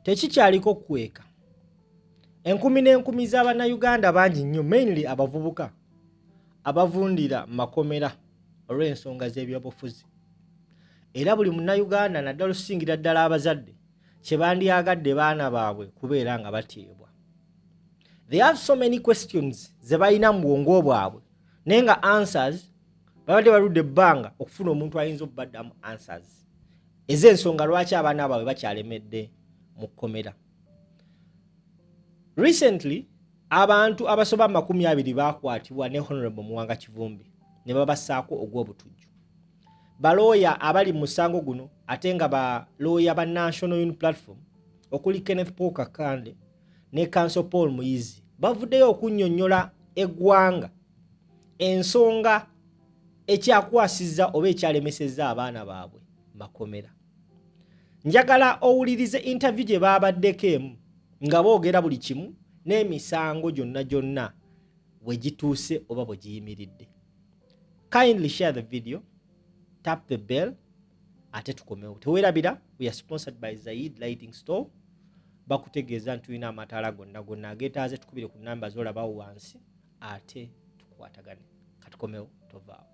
tekikyaliko kukweka. Enkumi n'enkumi z'Abannayuganda bangi nnyo, mainly abavubuka abavundira makomera olw'ensonga z'ebyobufuzi. Era buli munnayuganda naddala okusingira ddala abazadde kye bandyagadde baana baabwe kubeera nga bateebwa. They have so many questions ze balina mu bwongo bwabwe naye nga answers babadde baludde ebbanga okufuna omuntu ayinza okubaddamu answers ez'ensonga lwaki abaana baabwe bakyalemedde mu kkomera. Recently abantu abasoba 20 bakwatibwa ne Honorable Muwanga Kivumbi ne babassaako ogw'obutujju. Balooya abali mu musango guno ate nga balooya ba National Unity Platform okuli Kenneth Paul Kakande ne Council Paul Muyizi bavuddeyo okunnyonnyola eggwanga ensonga ekyakwasizza oba ekyalemesezza abaana baabwe makomera. Njagala owulirize interview gye baabaddeko emu nga boogera buli kimu n'emisango gyonna bwe gituuse oba bwe giyimiridde. Kindly share the video, tap the bell, ate tukomewo. Teweerabira, we are sponsored by Zaid Lighting Store. Bakutegeeza nti tulina amataala gonna ageetaaze tukubire ku namba z'olabawo wansi ate tukwatagane. Katukomewo tovaawo.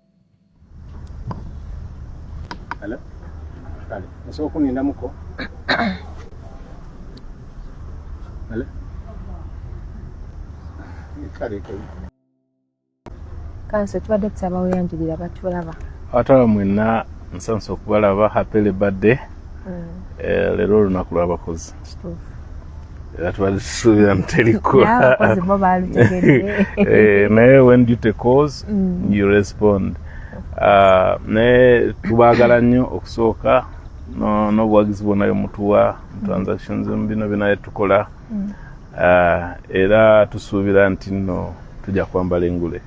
Hello? Kale, nsobola okunindamuko? Hello? Kale. Kanso tubadde tusaba weyanjulira batulaba. Atala mwenna nsanso okubalaba happy birthday. Leero olunaku lw'abakozi. Era tubadde tusuubira nterikola. Abakozi bo baalutegedde. Naye when duty calls, you respond. Ne tubaagala nnyo okusooka n'obuwagizi bwonna mutuwa transactions bino binaye tukola. Era tusuubira nti nno tujja kwambala engule.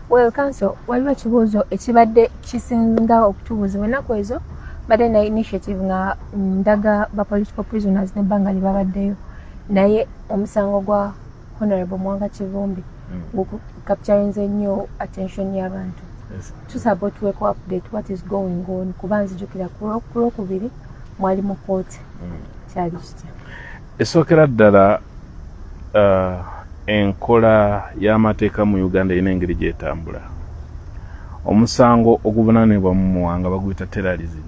Well, Council, waliwo ekibuuzo ekibadde kisinga okutubuuzibwa ennaku ezo badde na initiative nga ndaga ba political prisoners n'ebbanga lye babaddeyo naye omusango gwa Honorable Muwanga Kivumbi capturinze nnyo attention y'abantu. Tusaba otuweeko update what is going on kuba nzijukira ku Lwokubiri mwali mu kooti kyali kitya. Esookera ddala enkola y'amateeka mu Uganda erina engeri gyetambula. Omusango oguvunaanibwa mu Muwanga baguyita terrorism.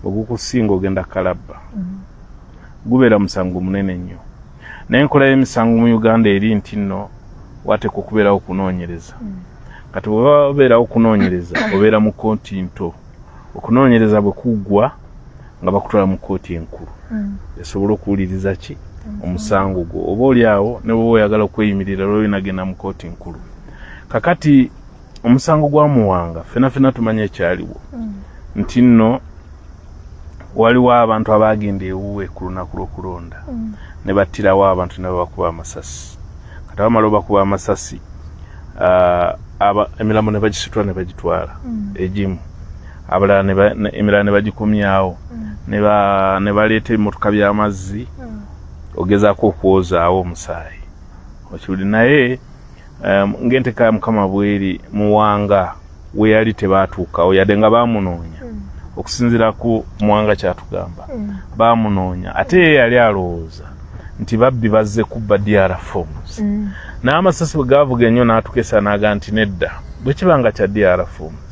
Ogukusinga ogenda kalabba. Gubeera musango munene nnyo. Naye enkola y'emisango mu Uganda eri nti nno wateekwa okubeerawo okunoonyereza. Kati bwe babeerawo okunoonyereza obeera mu kooti nto. Okunoonyereza bwe kuggwa nga bakutwala mu kooti enkulu. Esobola okuwuliriza ki? Omusango gwo. Oba oli awo ne bwe oyagala okweyimirira olw'olina genda mu kooti enkulu. Kakati omusango gwa Muwanga ffenna tumanya ekyaliwo. Nti nno waliwo abantu abaagenda ewuwe ku lunaku lw'okulonda ne battirawo abantu ne babakuba amasasi. Kati abamala obakuba amasasi emirambo ne bagisitula ne bagitwala egimu. Abalala emirala ne bagikumyawo ne baleeta ebimotoka by'amazzi ogezaako okwozaawo omusaayi. Okiwuli naye ng'enteeka ya Mukama bweri Muwanga we yali tebaatuukawo yadde nga baamunoonya. Okusinziira ku Muwanga kyatugamba baamunoonya ate ye yali alowooza nti babbi bazze kubba DR forms. N'amasasi bwe gaavuga ennyo n'atukesa n'aga nti nedda bwe kibanga kya DR forms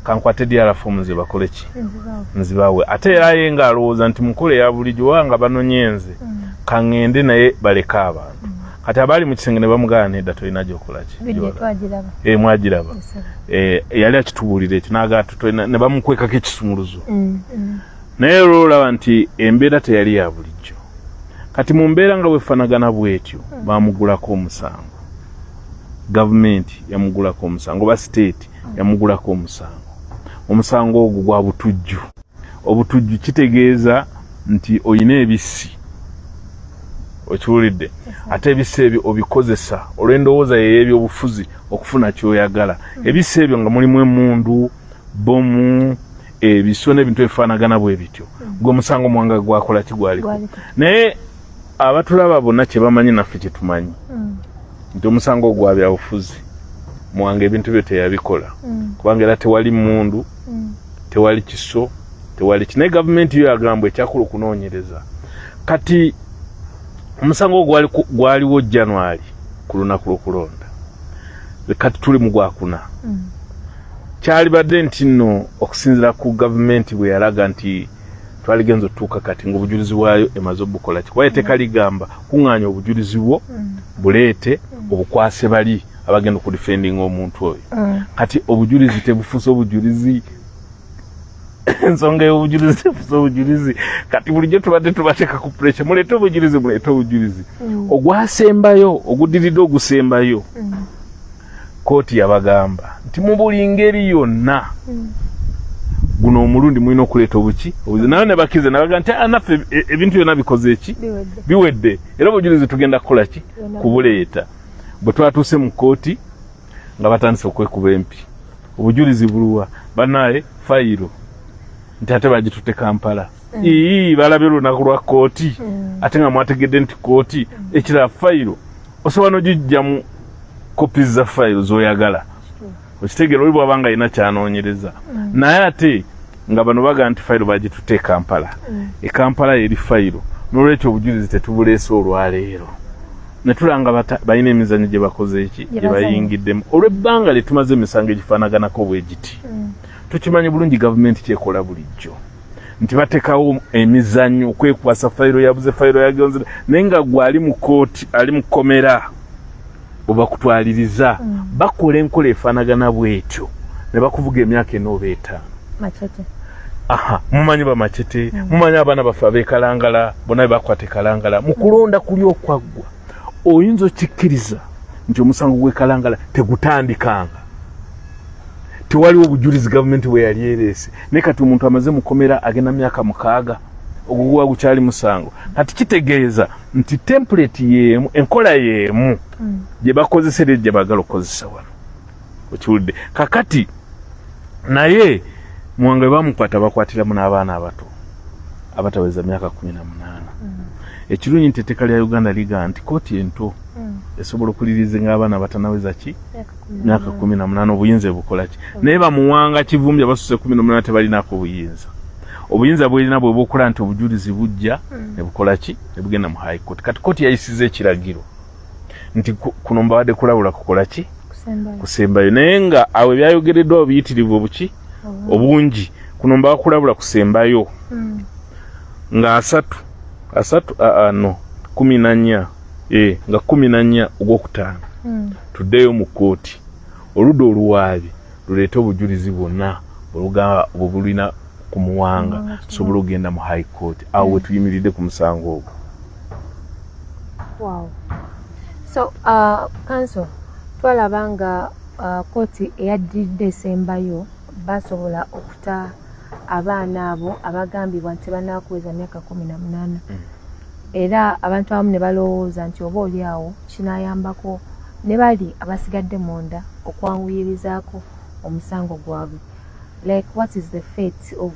kankwate DR forms bakole ki? Nzibawe. Ate era ye nga alowooza nti mukole ya bulijjo wanga banonyenze kaŋŋende naye baleka abantu. Kati abali mu kisenge ne bamugana nedda tolina gy'okola ki? Mwagiraba. Yali akitubuulira ekyo n'aga ne bamukwekako ekisumuluzo. Naye olwolaba nti embeera teyali ya bulijjo. Kati mu mbeera nga bwefanagana bwetyo baamugulako omusango. Gavumenti yamugulako omusango oba state yamugulako omusango. Omusango ogwo gwa butujju. Obutujju kitegeeza nti oyina ebisi. Okiwulidde. Ate ebisi ebyo obikozesa olw'endowooza y'ebyobufuzi okufuna kyoyagala. Ebisi ebyo nga mulimu emmundu, bomu, ebiso n'ebintu ebifaanagana bwe bityo. Gwe omusango Muwanga gwakola ki gwaliko. Naye abatulaba bonna kye bamanyi naffe kye tumanyi. Nti omusango gwa byabufuzi. Muwanga ebintu byo teyabikola. Kubanga era tewali mmundu, tewali kiso, tewali kine government yo yagambwe kyakulu kunoonyereza kati omusango gwaliwo January ku lunaku lw'okulonda kati tuli mu gwakuna kyali badde nti nno okusinziira ku gavumenti bwe yalaga nti twaligenza otuuka kati ng'obujulizi bwayo emaze obukola kikwaye tekaligamba kuŋŋaanya obujulizi bwo buleete obukwase bali abagenda okudifendinga omuntu oyo kati obujulizi tebufuuse obujulizi ensonga y'obujulizi tebufuuse obujulizi kati bulijjo tubadde tubateeka ku pressure muleete obujulizi ogwasembayo oguddiridde ogusembayo kooti yabagamba nti mu buli ngeri yonna guno omulundi mulina okuleeta obuki nayo ne bakize nabaga nti anaffe ebintu byonna bikoze eki biwedde era obujulizi tugenda kukola ki kubuleeta bwe twatuuse mu kooti nga batandise okwekuba empi obujulizi buluwa banaye fayiro nti ate bagitutte Kampala balabye olunaku lwa kooti ate nga mwategedde nti kooti ekirala fayiro osobola n'ogijjamu kopi za fayiro z'oyagala okitegeera oli bw'aba nga alina kyanoonyereza naye ate nga bano baga nti fayiro bagitutte Kampala Kampala eri fayiro n'olwekyo obujulizi tetubuleese olwaleero ne tulanga balina emizannyo gye bakoze eki gye bayingiddemu olw'ebbanga lye tumaze emisango egifaanaganako bwe giti tukimanyi bulungi gavumenti kyekola bulijjo nti bateekawo emizannyo okwekwasa fayiro yabuze fayiro yagonze naye nga gwe ali mu kooti ali mu kkomera obakutwaliriza bakola enkola efaanagana bwetyo ne bakuvuga emyaka enooba 5 mumanyi bamacete mumanyi abaana baffe abeekalangala bonna bakwata ekalangala mu kulonda kuli okwaggwa oyinza okikkiriza nti omusango gw'ekalangala tegutandikanga tewaliwo obujulizi gavumenti bwe yali ereese naye kati omuntu amaze mukomera agenda myaka 6 ogugwa gukyali musango kati kitegeeza nti template yeemu enkola yeemu gye bakozesera gye bagala okukozesa wano okiwulidde kakati naye muwanga bwe bamukwata bakwatiramu n'abaana abato abataweza myaka 18 ekirungi nti etteeka lya Uganda liga nti kooti ento esobola okuliriza ng'abaana abatanaweza ki myaka 18 obuyinza bukola ki naye bamuwanga Kivumbi abasuse 18 tebalinaako obuyinza bwelina bwe bukola nti obujulizi bujja ne bukola ki ne bugenda mu high court kati kooti yayisiza ekiragiro nti kuno mbadde kulabula kukola ki kusembayo naye nga awo ebyayogereddwa obiyitirivu obuki obungi kuno mbaba kulabula kusembayo nga 14 nga 14 ogwokutaano tuddeyo mu kooti oludda oluwaabi luleete obujulizi bwonna bulina ku muwanga tusobola ogenda mu high court awo we tuyimiridde ku musango ogwo. Wow. So council twalaba nga kooti eyaddiridde esembayo basobola okuta abaana abo abagambibwa nti banaakuweza myaka 18 era abantu abamu ne balowooza nti oba oli awo kinaayambako ne bali abasigadde munda okwanguyirizaako omusango gwabwe. Like what is the fate of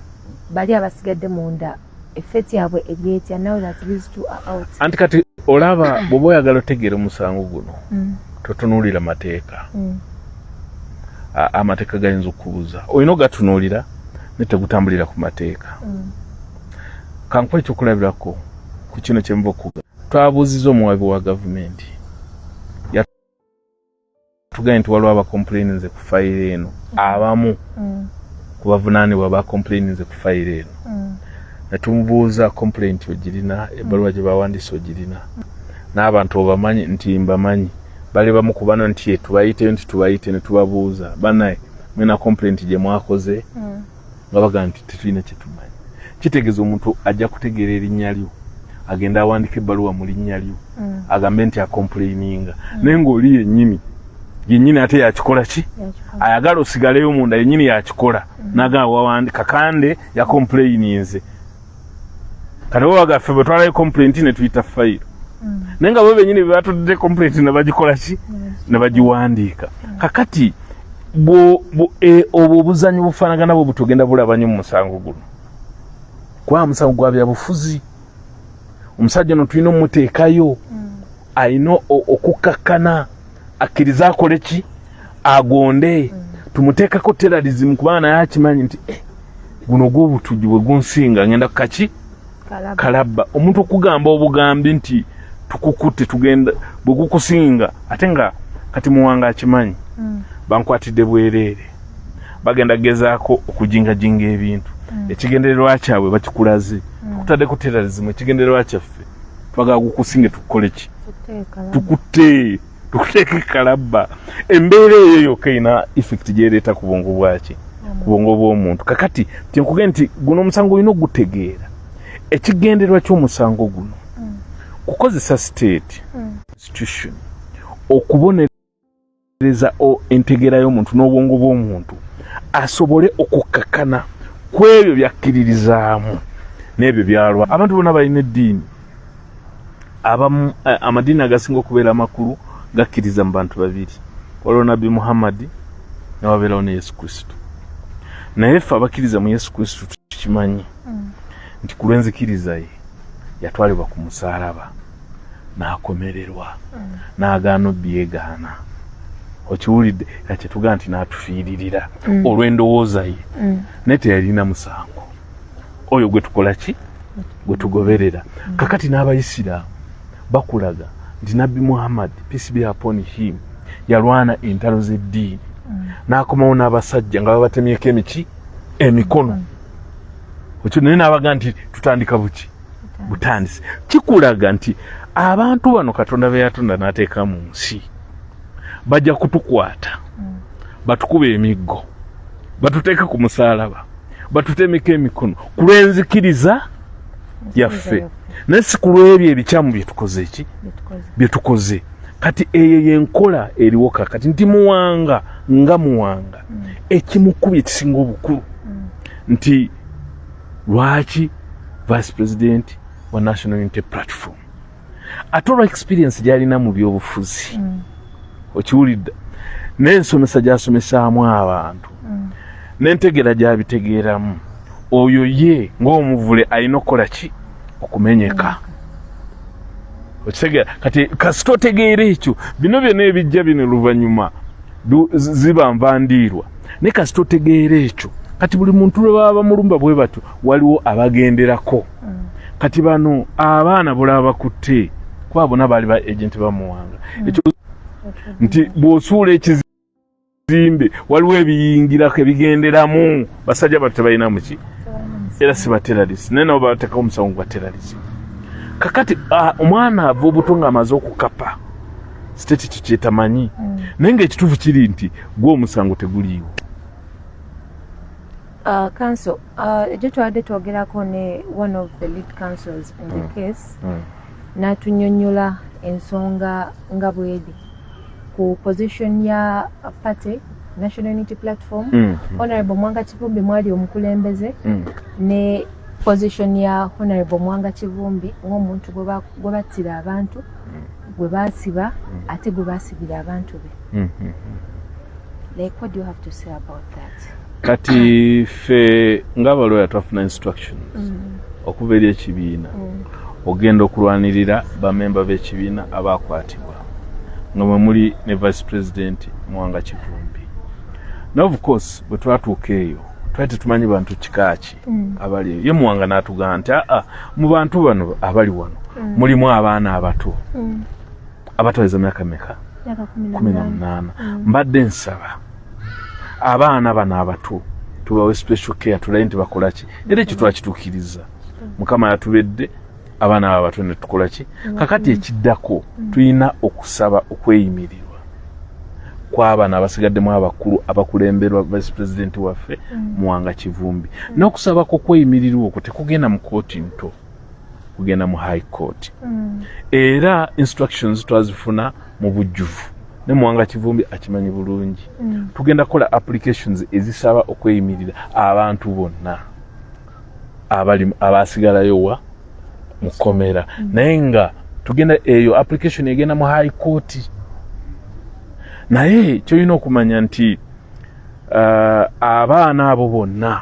bali abasigadde munda effect yabwe ebyetya now that these two are out? Anti kati olaba bw'oba oyagala otegeera omusango guno totunuulira mateeka amateeka gayinza okubuuza olina ogatunuulira ne tegutambulira ku mateeka kankuwa ekyokulabirako ku kino kyemuva okuga twabuuzizza omuwabi wa gavumenti yatugambye nti waliwo abakomplaininze ku fayiro eno abamu ku bavunaanibwa bakomplaininze ku fayiro eno ne tumubuuza complaint ogirina ebbaluwa gye bawandiise ogirina n'abantu obamanyi nti mbamanyi bali bamu ku bano nti tubayite ne tubabuuza banaye mwena complaint gye mwakoze nga baga nti tetulina kye tumanyi kitegeeza omuntu ajja kutegeera erinnya lyo agenda awandika ebbaluwa mu linnya lyo agambe nti akomplaininga naye ng'oli yennyini ate yakikola ki ayagala osigaleyo munda yennyini yakikola naga wawandika kande yakomplaininze kati bo bagaffe bwe twalayo complaint ne tuyita fayiro naye nga bo bennyini bwe batudde complaint ne bagikola ki ne bagiwandiika kakati obwo obuzannyo bufaanagana bwe butugenda bulabanye mu musango guno kwa musango gwa byabufuzi omusajja no tulina omuteekayo alina okukakkana akkiriza akole ki agonde tumuteekako terrorism kubanga naye akimanyi nti guno gw'obutujju bwe gunsinga ngenda kaki kalabba omuntu okugamba obugambi nti tukukutte tugenda bwe gukusinga ate nga kati Muwanga akimanyi bankwatidde bwereere bagenda gezaako okujingajinga ebintu ekigendererwa kyabwe bakikulaze tukutadde ku terrorism ekigendererwa kyaffe twagala gukusinge tukole ki tukuteeke kalabba embeera eyo yokka ina effect gyereeta ku bwongo bwaki ku bwongo bw'omuntu kakati tyenkugenda nti guno omusango olina okugutegeera ekigendererwa ky'omusango guno kukozesa state institution okubonereza entegeera y'omuntu n'obwongo bw'omuntu asobole okukakana ku ebyo byakkiririzaamu n'ebyo byalwa abantu bonna balina eddiini abamu amadiini agasinga okubeera amakulu gakkiriza mu bantu babiri waliwo nabbi Muhammadi ne wabeerawo ne Yesu Kristo naye ffe abakkiriza mu Yesu Kristo tukimanyi nti ku lw'enzikiriza ye yatwalibwa ku musaalaba n'akomererwa n'agaana obyegaana okiwulidde era kyetugaa nti n'atufiiririra olw'endowooza ye naye teyalina musango oyo gwe tukola ki gwe tugoberera kakati n'abayisiraamu bakulaga nti nabbi Muhammad peace be upon him yalwana entalo z'eddiini n'akomawo n'abasajja nga babatemyeko emikono ekyo naye n'abaga nti tutandika buki butandise kikulaga nti abantu bano Katonda be yatonda n'ateeka mu nsi bajja kutukwata batukuba emiggo batuteeka ku musaalaba batutemeka emikono ku lw'enzikiriza yaffe naye si ku lw'ebyo ebikyamu byetukoze kati eyo yenkola eriwo kakati nti Muwanga nga Muwanga ekimukubye ekisinga obukulu nti lwaki vice president wa National Unity Platform ate olwa experience gyalina mu byobufuzi okiwulidde n'ensomesa gy'asomesaamu abantu n'entegeera gy'abitegeeramu oyo ye ng'omuvule alina okukola ki okumenyeka okitegeera kati kasita otegeera ekyo bino byonna ebijja bino luvannyuma ziba nvandiirwa naye kasita otegeera ekyo kati buli muntu lwe baba bamulumba bwe batyo waliwo abagenderako kati bano abaana bulaba bakutte kuba bonna baali ba agenti ba Muwanga ekyo nti bw'osuula ekizimbe waliwo ebiyingirako ebigenderamu basajja bato tebalina muki era si baterrorist naye nabo bateekawo omusango gwa terrorism kakati omwana ava obuto ng'amaze okukapa state kikyetamanyi naye ng'ekituufu kiri nti gwe omusango teguliiwo council egyo twadde twogerako ne one of the lead councils in the case n'atunyonnyola ensonga nga bweri ku position ya party National Unity Platform Honorable Mwanga Kivumbi mwali omukulembeze ne position ya Honorable Mwanga Kivumbi ng'omuntu gwe battira abantu gwe basiba ate gwe basibira abantu be like what do you have to say about that kati fe ng'abalooya twafuna instructions okuva eri ekibiina ogenda okulwanirira bamemba b'ekibiina abaakwatibwa nga mwe muli ne vice president Mwanga Kivumbi na of course bwe twatuuka eyo twali tetumanyi bantu kikaaki abali eyo ye Muwanga n'atugamba nti mu bantu bano abali wano mulimu abaana abato abataweza myaka meka 18 mbadde nsaba abaana bano abato tubawe special care tulaye nti bakola ki era ekyo twakituukiriza Mukama yatubedde abaana abato ne tukola ki kakati ekiddako tulina okusaba okweyimirirwa kw'abaana abasigaddemu abakulu abakulemberwa vice president waffe Mwanga Kivumbi n'okusabako okweyimirirwa okwo tekugenda mu kooti nto kugenda mu high court era instructions twazifuna mu bujjuvu ne Mwanga Kivumbi akimanyi bulungi tugenda kola applications ezisaba okweyimirira abantu bonna abasigalayo wa mukomera naye nga tugenda eyo application egenda mu high court naye kyolina okumanya nti abaana abo bonna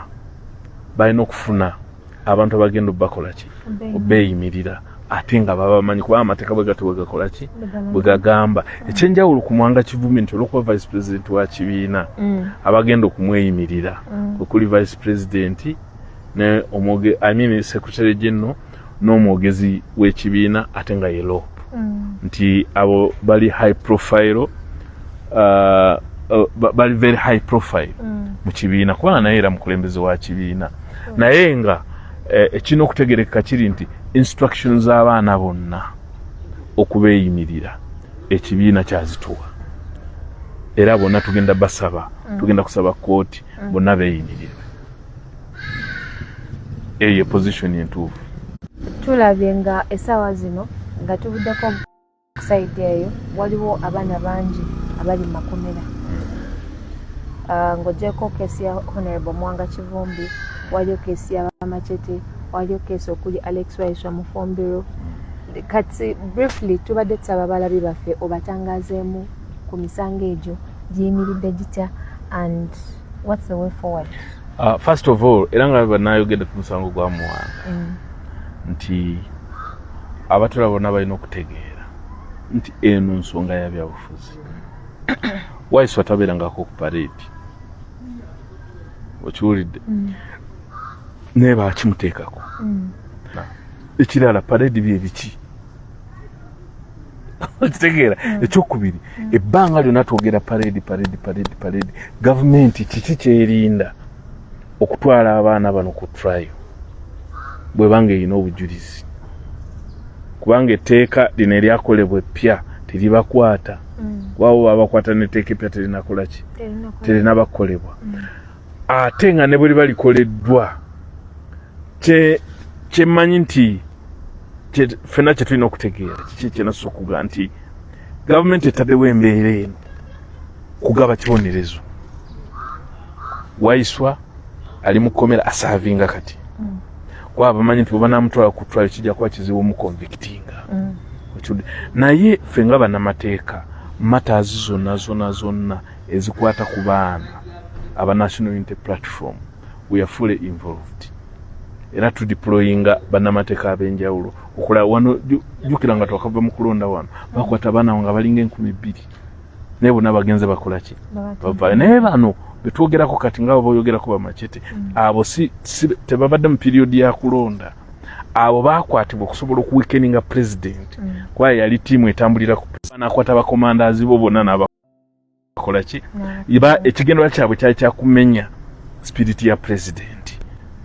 balina okufuna abantu abagenda bakola ki obeeyimirira ate nga babamanyi kuba amateeka bwe gakola ki bwe gagamba ekyenjawulo ku Mwanga Kivumbi nti olwokuba vice president wa kibiina abagenda okumweyimirira okuli vice president ne secretary general n'omwogezi w'ekibiina ate nga ye lope nti abo bali high profile bali very high profile mu kibiina kubanga naye era mukulembeze wa kibiina naye nga ekino okutegereka kiri nti instructions z'abaana bonna okubeeyimirira ekibiina kyazituwa era bonna tugenda tugenda kusaba kooti bonna beeyimirire eyo position entuufu tulabye nga essaawa zino nga tubuddeko saidi eyo waliwo abaana bangi abali mu makomera ng'ogyeko keesi ya Honorable Mwanga Kivumbi, waliwo keesi ya Machete, waliwo keesi okuli Alex Waiswa Mufumbiro. Kati briefly tubadde tusaba abalabi baffe obatangazeemu ku misango egyo giyimiridde gitya and what's the way forward? First of all, era nga bannayogedde ku musango gwa Mwanga nti abatula bonna balina okutegeera nti eno nsonga ya byabufuzi Waiswa tabeerangako ku parade okiwulidde naye baakimuteekako ekirala parade bye biki okitegeera ekyokubiri ebbanga lyonna twogera parade gavumenti kiki kyerinda okutwala abaana bano ku trial bwebanga erina obujulizi kubanga etteeka lino eryakolebwa eppya teribakwata wabo babakwata n'etteeka eppya terinakolaki terinabakolebwa ate nga ne bwe liba likoleddwa kyemmanyi nti ffenna kye tulina okutegeera kiki kyenasosa okuga nti gavumenti etaddewo embeera eno kugaba kibonerezo Waiswa ali mu kkomera asaavinga kati kuba bamanyi nti bwe banaamutwala ku trial kijja kuba kizibu mu convictinga naye ffe nga bannamateeka matters zonna ezikwata ku baana aba National Unity Platform we are fully involved era tudeployinga bannamateeka ab'enjawulo okulaba wano jjukira nga twakava mu kulonda wano bakwata abaana nga balinga 2,000 naye bonna bagenze bakola ki bavaayo naye bano betwogerako kati nga boyogerako bamachete abo tebabadde mu period ya kulonda abo bakwatibwa okusobola okuwekeninga president kwaye yali tiimu etambulira ku banakwata bakomandazi bo bonna n'abakola ki ekigendwa kyabwe kyali kyakumenya spirit ya president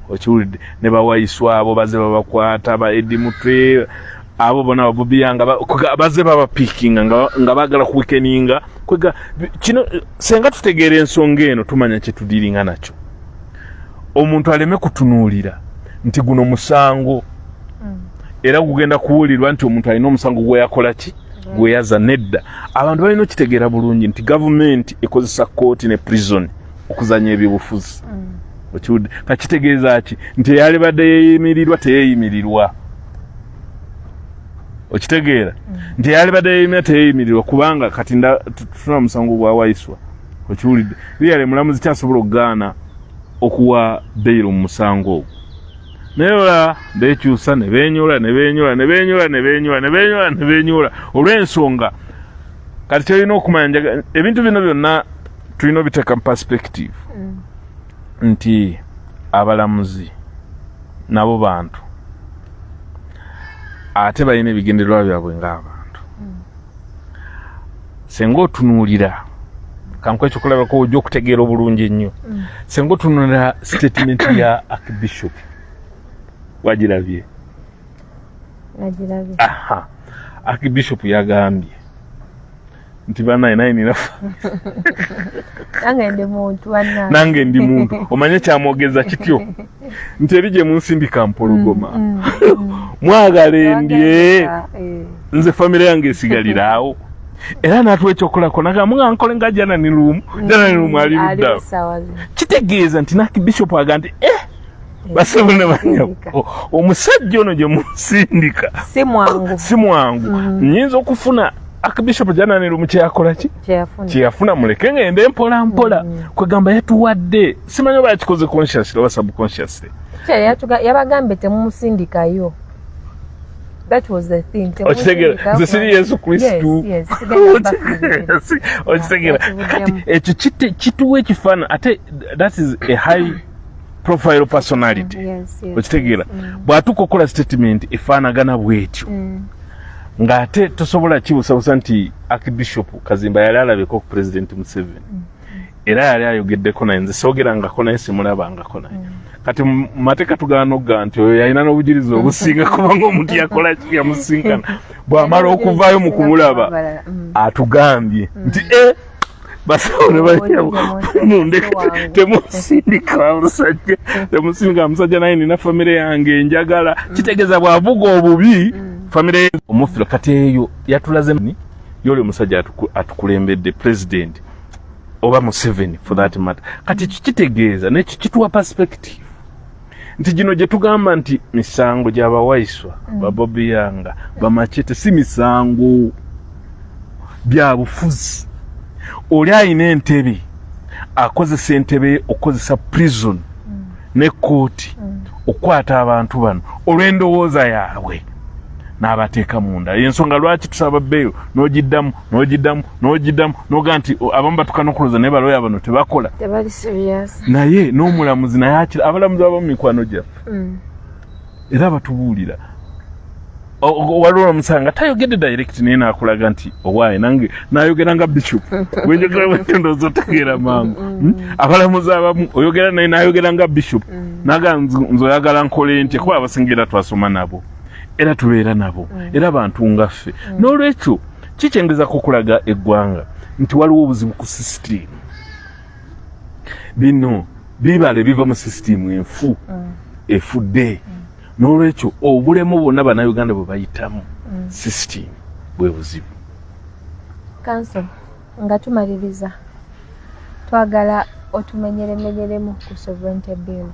okiwulidde ne bawaiswa abo baze babakwata ba Eddie Mutwe abo bonna babubiyanga baze babapikinga nga bagala kuwekeninga kwega kino senga tutegeera ensonga eno tumanya kye tudiringa nakyo omuntu aleme kutunuulira nti guno musango era gugenda kuwulirwa nti omuntu alina omusango gwe yakola ki gwe yaza nedda abantu balina okitegeera bulungi nti gavumenti ekozesa kooti ne prison okuzanya ebyobufuzi okiwudde kakitegeeza ki nti eyali badde yeeyimirirwa teyeeyimirirwa okitegeera nti eyali badde yeeyimirirwa teyeeyimirirwa kubanga kati tufuna omusango gwa Waiswa okiwulidde liyale mulamuzi kyasobola okugaana okuwa beyiro mu musango ogwo naye ola beekyusa ne beenyula olw'ensonga kati kyolina okumanya ebintu bino byonna tulina obiteeka mu perspective nti abalamuzi nabo bantu ate balina ebigendererwa byabwe ng'abantu senga otunuulira kankuba ekyokulabako ojja okutegeera obulungi ennyo senga otunuulira statement ya Archbishop wagirabye Archbishop yagambye nti banaye naye nina nange ndi muntu omanye kyamwogeza kityo nti eri gye munsindika mpologoma mwagala endye nze famire yange esigalira awo era natuwa ekyokolako nagamuga nkole nga janani lumu ali luddawo kitegeeza nti Archbishop aga nti basobole banyako omusajja ono gye munsindika si mwangu nyinza okufuna Archbishop janani lumu kyeyakola ki kyeyafuna muleke ngende mpola kwegamba yatuwadde simanyi oba yakikoze consciously oba subconsciously yabagambe temumusindikayo. That was the thing. Nze siri Yesu Kristu. Ekyo kituwa ekifaananyi ate that is a high profile personality. Okitegeera bwatuko okola statement efaanagana bwetyo ng'ate tosobola kibusabusa nti Archbishop Kazimba yali alabeko ku President Museveni era yali ayogeddeko naye nze soogerangako naye simulabangako naye kati mu mateeka tugaana okugamba nti oyo yalina n'obujirizi obusinga kubanga omuntu yakola yamusinkana bw'amala okuvaayo mu kumulaba atugambye nti basawo ne bajja temusindika omusajja temusindika omusajja naye nina famire yange njagala kitegeeza bw'avuga obubi famire omufiro kati eyo yatulaze ni yoli omusajja atukulembedde president oba Museveni for that matter kati kitegeeza nekyo kituwa perspective nti gino gye tugamba nti misango gy'abawaiswa babobi yanga bamachete si misango bya bufuzi oli ayina entebe akozesa entebe okozesa prison ne kooti okwata abantu bano olw'endowooza yaabwe n'abateeka munda ensonga lwaki tusaba bbeeyo n'ogiddamu n'oga nti abamu batukana okuloza naye balooya bano tebakola naye n'omulamuzi naye abalamuzi abamu mikwano gyaffe era batubuulira waliwo omusanga tayogedde direct naye naakulaga nti owaaye nange naayogera nga bishop bwenjogera bwentondooza otegeera mangu abalamuzi abamu oyogera naye naayogera nga bishop naga nze oyagala nkole ntya kuba abasingira twasoma nabo era tubeera nabo era bantu ngaffe n'olwekyo kikyengeza kukulaga eggwanga nti waliwo obuzibu ku system bino bibala ebiva mu system efudde n'olwekyo obulemu bwonna bannayuganda bwe bayitamu system bwe buzibu. Kanso nga tumaliriza twagala otumenyeremenyeremu ku sovereignty bill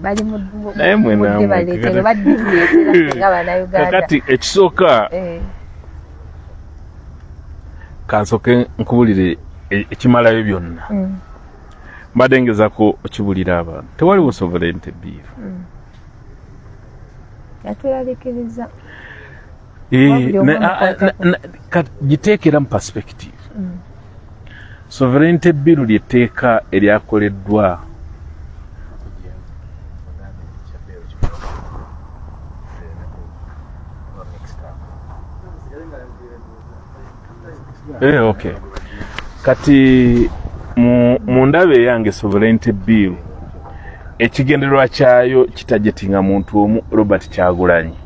bali kakati ekisooka kansoke nkubulire ekimalayo byonna mbadde ngezako okibulira abantu tewaliwo sovereignty bill yatulalikiriza giteekera mu perspective sovereignty bill lyetteeka eryakoleddwa okay kati mu ndaba eyange sovereignty bill ekigendererwa kyayo kitajetinga muntu omu Robert Kyagulanyi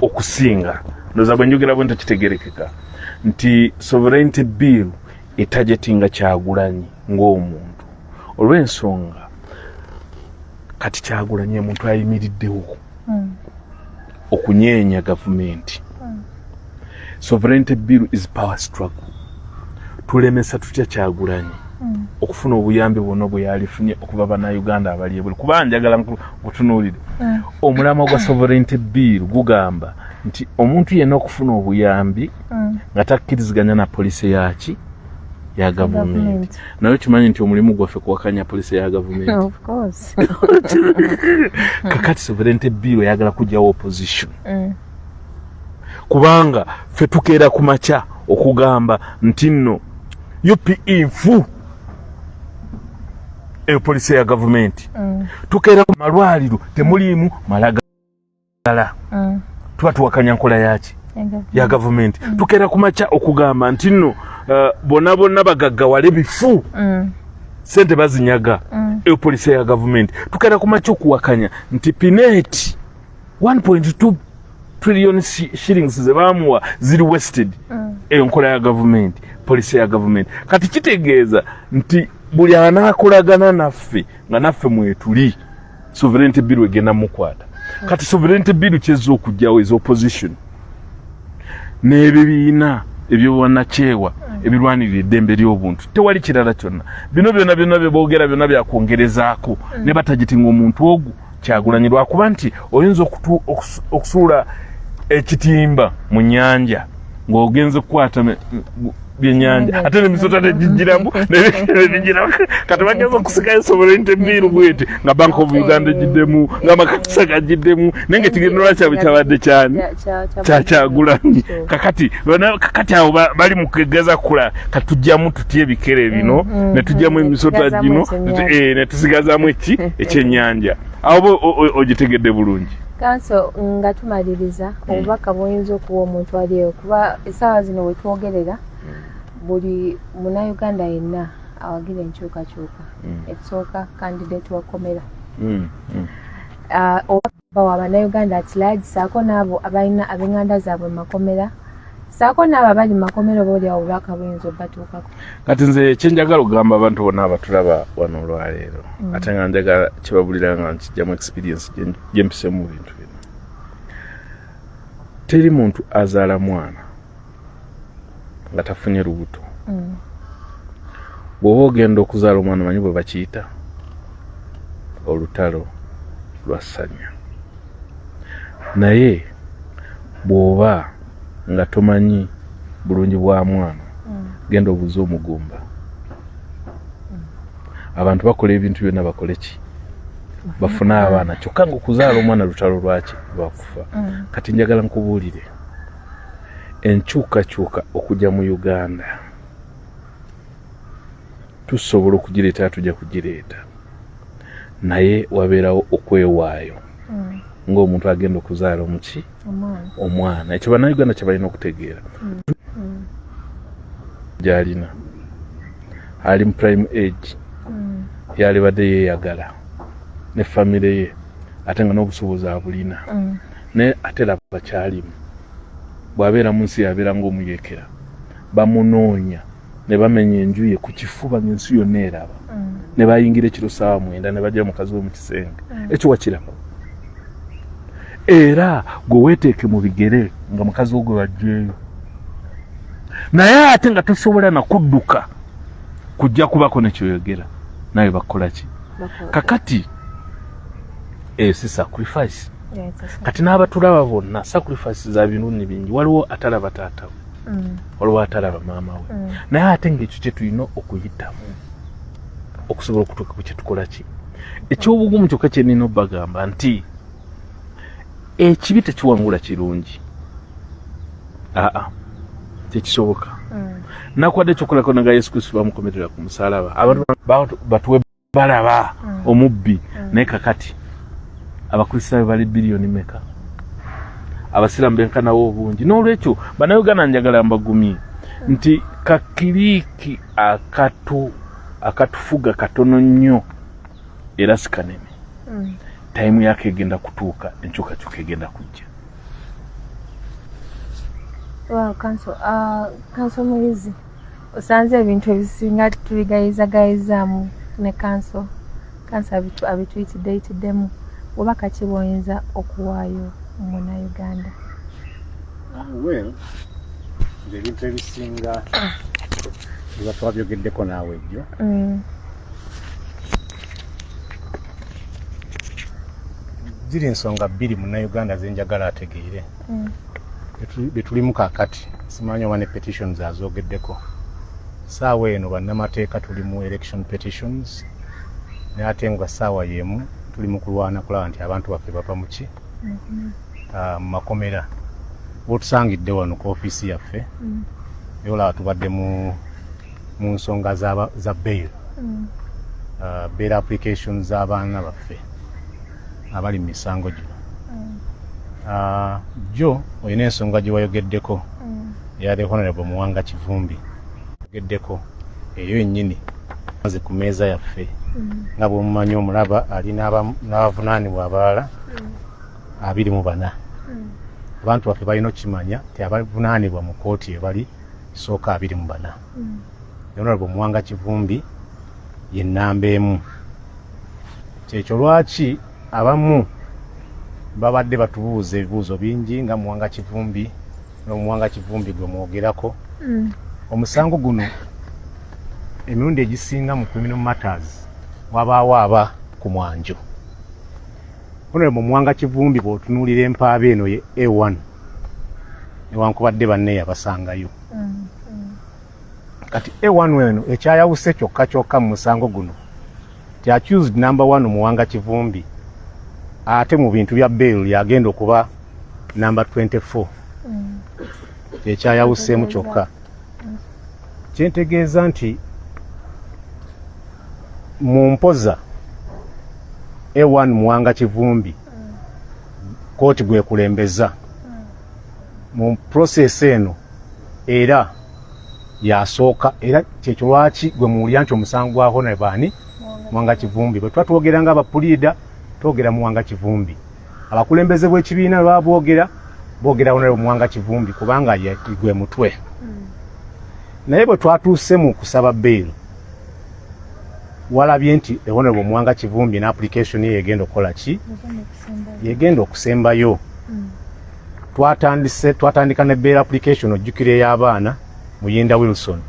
okusinga ndoza bwe njogera bwe ntakitegerekeka nti sovereignty bill etajetinga Kyagulanyi ng'omuntu olw'ensonga kati Kyagulanyi omuntu ayimiriddewo okunyeenya gavumenti. Sovereignty bill is power struggle. Tulemesa tutya Kyagulanyi okufuna obuyambi bwonna bwe yalifunye okuva bannayuganda abali ebweru kuba njagala nkutunuulire omulama gwa sovereignty bill gugamba nti omuntu yenna okufuna obuyambi nga takkiriziganya na polisi yaki ya gavumenti naye kimanyi nti omulimu gwaffe kuwakanya polisi ya gavumenti kakati sovereignty bill yagala kujjawo opposition kubanga ffe tukeera ku makya okugamba nti nno UPE nfu polisi ya gavumenti tukeera ku malwaliro temuliimu malagala tuba tuwakanya nkola yaki ya gavumenti tukeera ku makya okugamba nti nno bonna bagaggawale bifu sente bazinyaga polisi ya gavumenti tukeera ku makya okuwakanya nti Pineti 1.2 trillion shillings zebamuwa ziri wasted enkola ya gavumenti polisi ya gavumenti kati kitegeeza nti buli anaakolagana naffe nga naffe mwetuli sovereignty bill egenda mukwata kati sovereignty bill kyezza okujjawo is opposition n'ebibiina ebyobwannakyewa ebirwanirira eddembe ly'obuntu tewali kirala kyonna bino byonna bye boogera byonna byakwongerezaako ne batagitinga omuntu ogwo Kyagulanyi lwakuba nti oyinza okusuula ekitimba mu nnyanja ng'ogenze kukwata byennyanja ate n'emisota tegijjiramu nebijjiramu kati bageza okusikayo sobola entembiiru bwete nga Bank of Uganda egiddemu ng'amakanisa gagiddemu naye ng'ekigendererwa kyabwe kyabadde kyani Kyagulanyi kakati awo bali mu kugeza kula katujjamu tutya ebikere bino ne tujjamu emisota gino ne tusigazaamu ekyennyanja awo ogitegedde bulungi. Kanso nga tumaliriza obubaka bwoyinza okuwa omuntu aliyo kuba essaawa zino we twogerera buli Munnayuganda yenna awagira enkyukakyuka ekisooka candidate wa Komera bawa Abannayuganda ati saako n'abo abalina ab'enganda zaabwe mu makomera saako n'abo abali mu makomera oba oli awo obubaka buyinza obatuukako. Kati nze kyenjagala okugamba abantu bonna abatulaba wano olwaleero ate nga njagala kibabulira nga nkijjamu experience gyempise mu bintu bino. Teri muntu azaala mwana nga tafunye lubuto. Bw'oba ogenda okuzaala omwana manyi bwe bakiyita olutalo lwa ssanya. Naye bw'oba nga tomanyi bulungi bwa mwana genda obuuze omugumba. Abantu bakola ebintu byonna bakole ki bafune abaana kyokka nga okuzaala omwana lutalo lwaki lwakufa. Kati njagala nkubuulire enkyukakyuka okujja mu Uganda tusobola okugireeta tujja kugireeta naye wabeerawo okwewaayo ng'omuntu agenda okuzaala omuki omwana. Ekyo Bannayuganda kye balina okutegeera gy'alina ali mu prime age yalibadde yeeyagala ne famire ye ate nga n'obusobozi abulina naye ate laba kyalimu bw'abeera mu nsi yabeera ng'omuyekera bamunoonya ne bamenya enju ye ku kifuba ng'ensi yonna eraba ne bayingira ekiro ssaawa 9 ne bajja mukazi we mu kisenge ekyo wakiraba era gwe weeteeke mu bigere nga mukazi wo gwe bajjeeyo naye ate nga tosobola nakudduka kujja kubako nekyoyogera naye bakola ki kakati si sacrifice. Kati n'abatulaba bonna sacrifice za bintu bingi waliwo atalaba taata we waliwo atalaba maama we naye ate ng'ekyo kye tulina okuyitamu okusobola okutuuka ku kye tukola ki ekyobugumu kyokka kye nina obbagamba nti ekibi tekiwangula kirungi tekisoboka nakwadde ekyokolako naga Yesu Kristo bamukomerera ku musalaba abantu batuwe balaba omubbi naye kakati abakristaayo bali biliyoni meka abasiraamu benkanawo obungi n'olwekyo Bannayuganda njagala mbagumye nti kakiriiki akatufuga katono nnyo era si kanene time yake egenda kutuuka enkyukakyuka egenda kujja. Wow, kanso mulizi osanze ebintu ebisinga tubigayizagayizaamu ne kanso abituyitiddemu obubaka ki bw'oyinza okuwaayo Munnayuganda? Well, ebintu ebisinga biba twabyogeddeko naawe ebyo ziri ensonga bbiri Munnayuganda zenjagala ategeere betulimu kakati simanyi oba ne petitions azoogeddeko saawa eno bannamateeka tuli mu election petitions naye ate nga saawa y'emu tuli mu kulwana kulaba nti abantu baffe bava mu ki mu makomera botusangidde wano ku ofiisi yaffe naye olaba tubadde mu nsonga za bail bail applications z'abaana baffe abali mu misango gino jo olina ensonga gye wayogeddeko eya the Honorable Muwanga Kivumbi yogeddeko eyo yennyini maze ku meeza yaffe nga bw'omumanyi omulaba alina n'abavunaanibwa abalala 24 abantu baffe balina okimanya ti abavunaanibwa mu kooti ebali sooka 24 Honorable Muwanga Kivumbi ye nnamba emu kyekyo lwaki abamu babadde batubuuza ebibuuzo bingi nga Muwanga Kivumbi n'Omuwanga Kivumbi gwe mwogerako omusango guno emirundi egisinga mu criminal matters wabaawo aba ku mwanjo. Honorable Muwanga Kivumbi bw'otunuulira empaaba eno ye A1 newankubadde banne yabasangayo kati A1 weno ekyayawuse kyokka mu musango guno ti accused number 1 Muwanga Kivumbi ate mu bintu bya bail yagenda okuba number 24 ekyayawuseemu kyokka kyentegeeza nti mu mpoza A1 Muwanga Kivumbi kooti gwekulembeza mu process eno era yasooka era kyekyo lwaki gwe muwulira nti omusango gwa Honorable Muwanga Kivumbi bwe twatwogera nga abapuliida twogera Muwanga Kivumbi abakulembeze bw'ekibiina lwabwogera boogera Honorable Muwanga Kivumbi kubanga gwe mutwe naye bwe twatuuse mu kusaba bail walabye nti Honorable Muwanga Kivumbi na application ye yegenda okukola ki yegenda okusembayo twatandika ne bail application ojjukire y'abaana Muyinda Wilson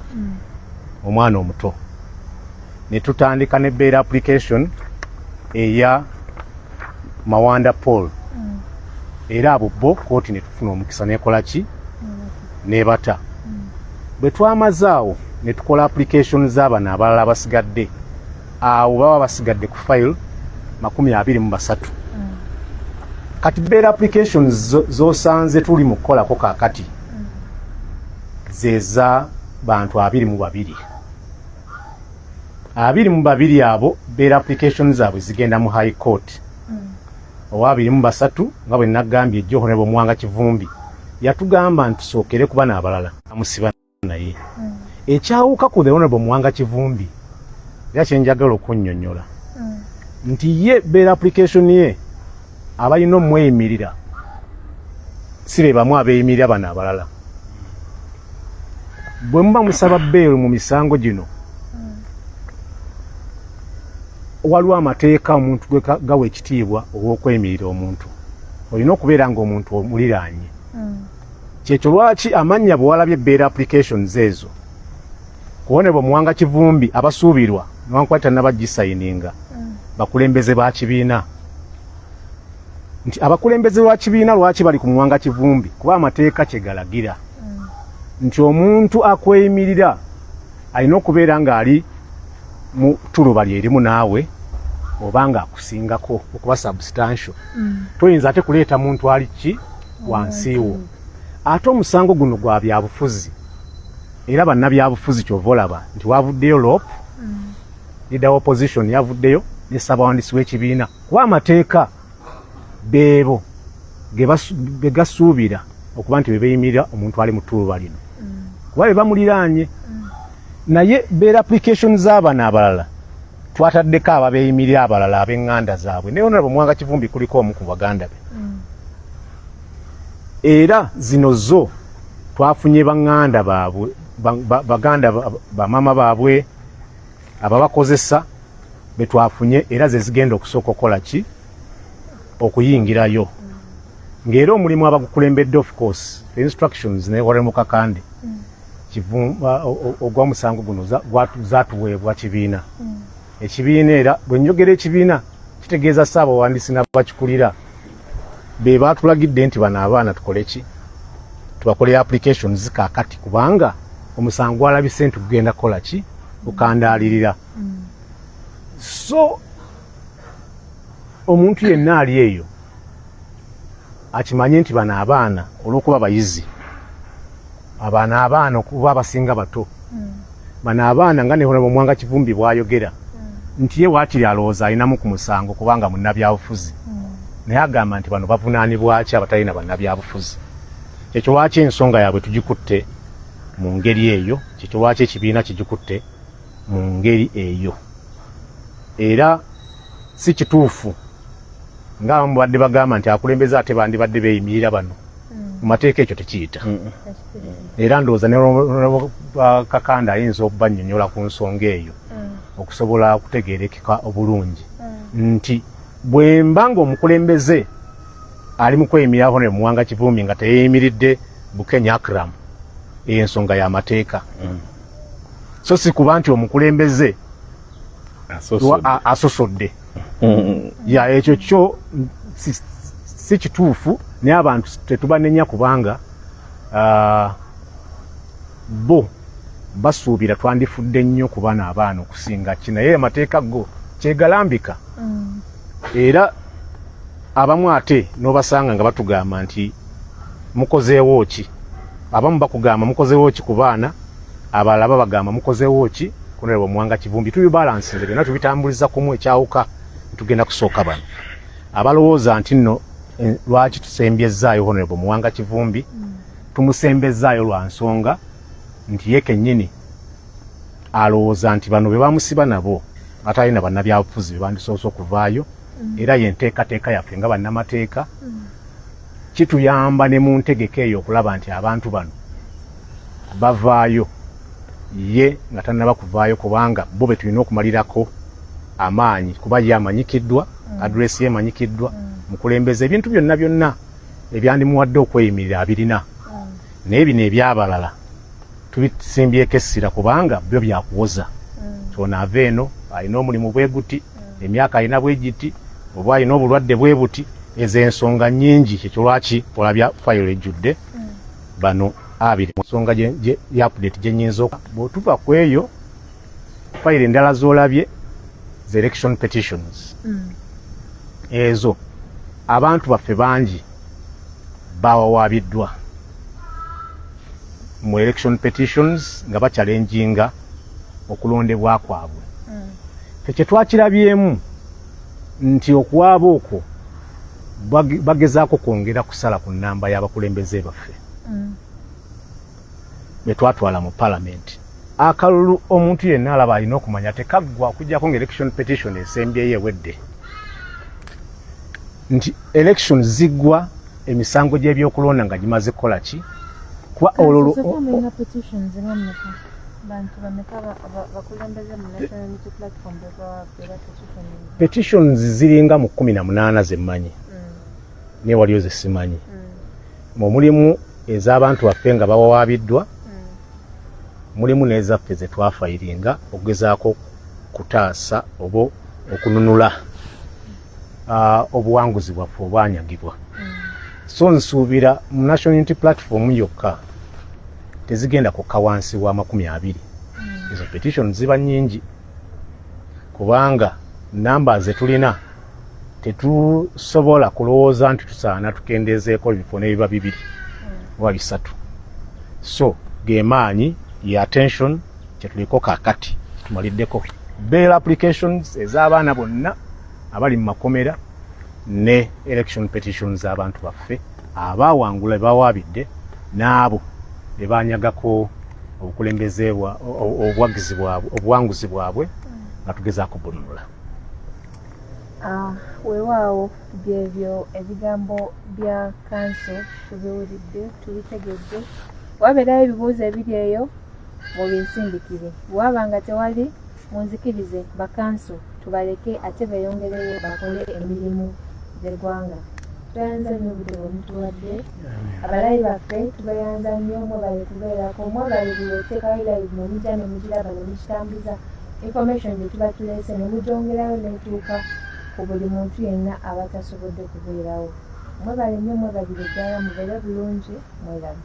omwana omuto ne tutandika ne bail application eya Mawanda Paul era abo bo kooti ne tufuna omukisa nekola ki nebata bwe twamazaawo ne tukola application z'abaana abalala basigadde awo baba basigadde ku file 23 kati bail applications zosanze tuli mu kukolako kaakati zeza bantu 22 abo bail applications zaabwe zigenda mu high court owa 23 nga bwe nagambye ejjo Honorable Muwanga Kivumbi yatugamba nti sookere kuba n'abalala amusiba naye ekyawuka ku the Honorable Muwanga Kivumbi era kyenjagala okunnyonnyola nti ye bail application ye abalina omweyimirira si be bamu abeeyimirira bano abalala bwe muba musaba bail mu misango gino waliwo amateeka omuntu gawa ekitiibwa olw'okweyimirira omuntu olina okubeera nga omuntu omuliraanye kyekyo lwaki amannya bwe walabye bail applications ezo ku Honorable Muwanga Kivumbi abasuubirwa newankwata nabagisayininga bakulembeze ba kibiina nti abakulembeze ba kibiina lwaki bali ku Muwanga Kivumbi kuba amateeka kyegalagira nti omuntu akweyimirira alina okubeera ng'ali mu tuluba lyerimu naawe obanga akusingako okuba substantial toyinza ate kuleeta muntu ali ki wansiiwo ate omusango guno gwa byabufuzi era bannabyabufuzi kyova olaba nti wavuddeyo LOP leader opposition yavuddeyo ne ssabawandiisi w'ekibiina kuba amateeka beebo ge gasuubira okuba nti bebeyimirira omuntu ali mu tuluba lino kuba be bamuliraanye naye bail application z'abaana abalala twataddeko ababeeyimirira abalala ab'eŋŋanda zaabwe naye Honorable Muwanga Kivumbi kuliko omu ku baganda be era zino zo twafunye baŋŋanda baabwe baganda bamama baabwe ababakozesa be twafunye era ze zigenda okusooka okukola ki okuyingirayo ng'era omulimu abagukulembedde of course instructions ne Honorable Kakande ogwa musango guno zatuweebwa kibiina ekibiina era bwe njogera ekibiina kitegeeza ssaabawandiisi n'abakikulira be baatulagidde nti bano abaana tukole ki tubakole applications kaakati kubanga omusango alabise nti kugenda kukola ki okandaalirira so omuntu yenna ali eyo akimanye nti bano abaana olw'okuba bayizi abaana okuba abasinga bato bano abaana nga ne Honorable Muwanga Kivumbi bw'ayogera nti ye waakiri alowooza alinamu ku musango kubanga munnabyabufuzi naye agamba nti bano bavunaanibwa ki abatalina bannabyabufuzi kyekyo lwaki ensonga yaabwe tugikutte mu ngeri eyo kyekyo lwaki ekibiina kigikutte mu ngeri eyo era si kituufu nga mubadde bagamba nti akulembeze ate bandibadde beeyimirira bano mu mateeka ekyo tekiyita era ndowooza ne Kakanda ayinza okubannyonnyola ku nsonga eyo okusobola okutegeerekeka obulungi nti bwe mba ng'omukulembeze ali mu kweyimirira Honorable Muwanga Kivumbi nga teyeeyimiridde Bukenya Akram eyo ensonga y'amateeka so si kuba nti omukulembeze asosodde ya ekyo kyo si kituufu naye abantu tetubanenya kubanga bo basuubira twandifudde nnyo ku baana abaana okusinga kinaye amateeka go kyegalambika. Era abamu ate n'obasanga nga batugamba nti mukozeewo ki, abamu bakugamba mukozeewo ki ku baana, abalala babagamba mukozeewo ki ku Honorable Muwanga Kivumbi. Tubibalansinze byonna tubitambuliza kumu ekyawuka tugenda kusooka bano abalowooza nti nno lwaki tusembyezaayo Honorable Muwanga Kivumbi. Tumusembezzaayo lwa nsonga nti ye kennyini alowooza nti bano be bamusiba nabo atalina bannabyabufuzi be bandisoose okuvaayo, era ye nteekateeka yaffe nga bannamateeka. Kituyamba ne mu ntegeka eyo okulaba nti abantu bano bavaayo, ye nga tannaba kuvaayo, kubanga bo be tulina okumalirako amaanyi, kuba ye amanyikiddwa, adresi ye emanyikiddwa, mukulembeza ebintu byonna byonna ebyandimuwadde okweyimirira abirina. Naye bino ebyabalala tubisimbyeko essira kubanga byo byakuwoza. Kyonaava eno alina omulimu bwe guti, emyaka alina bwe giti, oba alina obulwadde bwe buti, ezo ensonga nnyingi. Ekyo lwaki olabya fayiro ejjudde bano abiri. Ensonga ya update gye nnyinza bw'otuva ku eyo, fayiro endala z'olabye ze election petitions. Ezo abantu baffe bangi bawawaabiddwa mu election petitions nga bachallenginga okulondebwa kwabwe. Kye twakirabyemu nti okuwaaba okwo bagezaako kwongera kusala ku nnamba y'abakulembeze baffe be twatwala mu palamenti. Akalulu omuntu yenna alaba alina okumanya tekaggwa okuggyako nga election petition esembyeyo ewedde nti election ziggwa emisango gy'ebyokulonda nga gimaze kukola ki. Kuba olwo petitions ziringa mu 18 zemmanyi, ne waliyo ze simanyi. Mulimu ez'abantu baffe nga bawawaabiddwa, mulimu n'ezaffe ze twafayiringa okugezaako kutaasa oba okununula obuwanguzi bwaffe obwanyagibwa. So nsuubira mu National Unity Platform yokka tezigenda kukka wansi wa 20. Ezo petition ziba nnyingi kubanga namba ze tulina tetusobola kulowooza nti tusaana tukendeezeeko ebifo n'ebiba 2 oba 3. So gemaanyi ya attention kyetuliko kaakati tumaliddeko bail applications ez'abaana bonna abali mu makomera ne election petitions z'abantu baffe abaawangula bawaabidde n'abo be baanyagako obukulembeze obuwanguzi bwabwe nga tugezaako bununula. Weewaawo byebyo ebigambo bya kanso tubiwulidde tubitegedde. Wabeerayo ebibuuzo ebiri eyo mubinsindikire, bwaba nga tewali munzikirize bakanso tubaleke ate beeyongereyo bakole emirimu gy'eggwanga. Tubayanza nnyo obudde bwemutuwadde, abalayi baffe tubayanza nnyo, mwebale kubeerako, mwebale buli oteekayo live nemujja ne mugiraba ne mukitambuza information gye tuba tuleese ne mugyongerayo n'etuuka ku buli muntu yenna aba tasobodde kubeerawo. Mwebale nnyo, mwebalire ddala, mubeere bulungi, mwerabe.